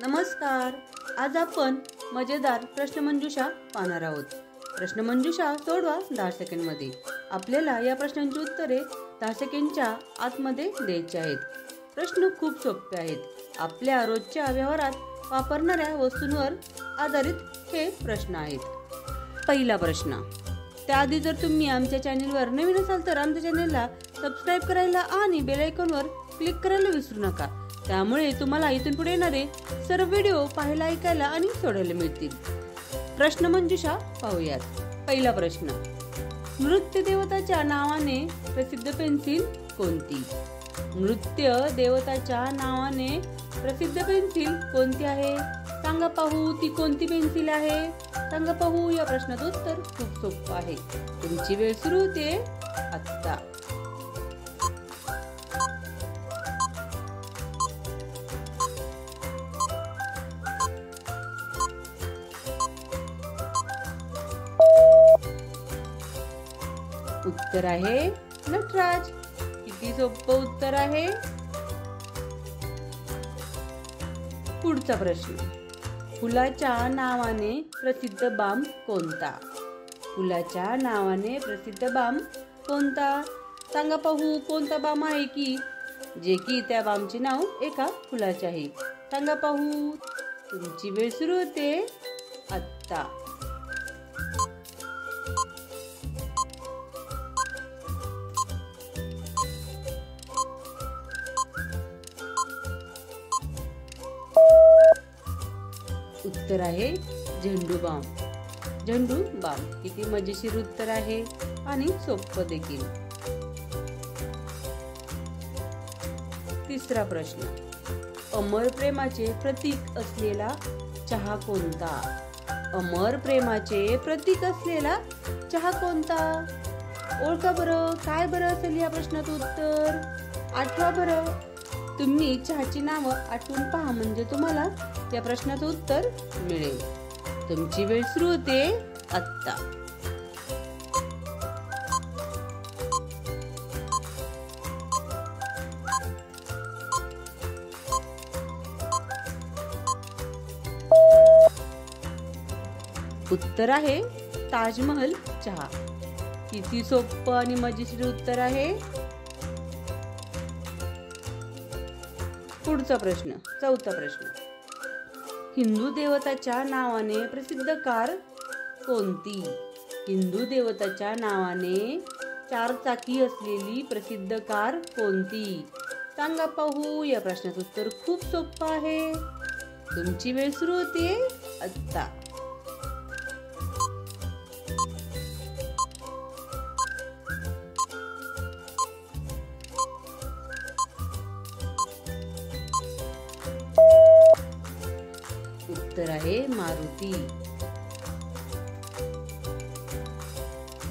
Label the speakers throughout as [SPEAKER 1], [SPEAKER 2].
[SPEAKER 1] नमस्कार. आज आपण मजेदार प्रश्नमंजुषा पाहणार आहोत. प्रश्नमंजुषा सोडवा 10 सेकंडमध्ये. आपल्याला या प्रश्नांची उत्तरे 10 सेकंडच्या आतमध्ये द्यायची आहेत. प्रश्न खूप सोपे आहेत. आपल्या रोजच्या व्यवहारात वापरणाऱ्या वस्तूंवर आधारित हे प्रश्न आहेत. पहिला प्रश्न. त्याआधी जर तुम्ही आमच्या चॅनलवर नवीन असाल तर आमच्या चॅनलला सबस्क्राईब करायला आणि बेल आयकॉनवर क्लिक करायला विसरू नका. त्यामुळे तुम्हाला इथून पुढे येणारे सर्व व्हिडिओ पाहायला, ऐकायला आणि सोडवायला मिळतील. प्रश्नमंजुषा पाहूयात. पहिला प्रश्न. नृत्य देवताच्या नावाने प्रसिद्ध पेन्सिल कोणती? नृत्य देवताच्या नावाने प्रसिद्ध पेन्सिल कोणती आहे? सांगा पाहू, ती कोणती पेन्सिल आहे? सांगा पाहू. या प्रश्नाचं उत्तर खूप सोपं आहे. तुमची वेळ सुरू होते आता. उत्तर आहे नटराज. किती सोपं उत्तर आहे. पुढचा प्रश्न. फुलाच्या नावाने प्रसिद्ध बाम कोणता? फुलाच्या नावाने प्रसिद्ध बाम कोणता? सांगा पाहू. कोणता बाम आहे की जे की त्या बामचे नाव एका फुलाचे आहे? सांगा पाहू. तुमची वेळ सुरू होते आता. उत्तर आहे झेंडू बाम. झेंडू बाम. किती मजेशीर उत्तर आहे आणि सोपं देखील. तिसरा प्रश्न. अमर प्रेमाचे प्रतीक असलेला चहा कोणता? अमर प्रेमाचे प्रतीक असलेला चहा कोणता? ओळखा बरं. काय बरं असेल या प्रश्नाचं उत्तर? आठवा बरं. तुम्ही चहाची नावं आठवून पहा, म्हणजे तुम्हाला या प्रश्नाचं उत्तर मिळेल. तुमची वेळ सुरू होते आता. उत्तर आहे ताजमहल चहा. किती सोपं आणि मजेशीर उत्तर आहे. पुढचा प्रश्न. चौथा प्रश्न. हिंदू देवताच्या नावाने प्रसिद्ध कार कोणती? हिंदू देवताच्या नावाने 4 चाकी असलेली प्रसिद्ध कार कोणती? सांगा पाहू. या प्रश्नाचं उत्तर खूप सोपं आहे. तुमची वेळ सुरू होते आता. उत्तर आहे मारुती.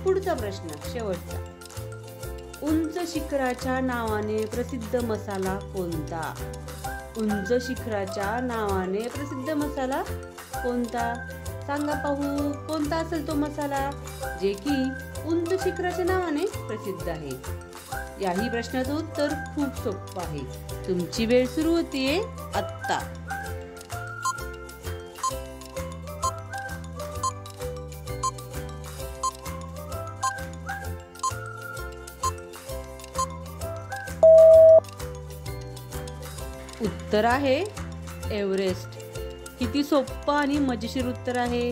[SPEAKER 1] पुढचा प्रश्न, शेवटचा. उंच शिखराच्या नावाने प्रसिद्ध मसाला कोणता? उंच शिखराच्या नावाने प्रसिद्ध मसाला कोणता? सांगा पाहू. कोणता असेल तो मसाला जे की उंच शिखराच्या नावाने प्रसिद्ध आहे? याही प्रश्नाचं उत्तर खूप सोपं आहे. तुमची वेळ सुरू होतीये आत्ता. उत्तर आहे एव्हरेस्ट. किती सोपं आणि मजेशीर उत्तर आहे.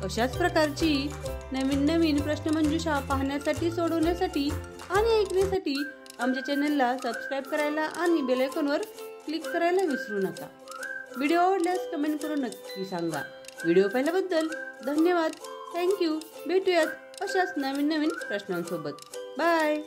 [SPEAKER 1] अशाच प्रकारची नवीन नवीन प्रश्नमंजुषा पाहण्यासाठी, सोडवण्यासाठी आणि ऐकण्यासाठी आमच्या चॅनलला सबस्क्राईब करायला आणि बेल आयकॉनवर क्लिक करायला विसरू नका. व्हिडिओ आवडल्यास कमेंट करून नक्की सांगा. व्हिडिओ पाहिल्याबद्दल धन्यवाद. थँक्यू. भेटूयात अशाच नवीन नवीन प्रश्नांसोबत. बाय.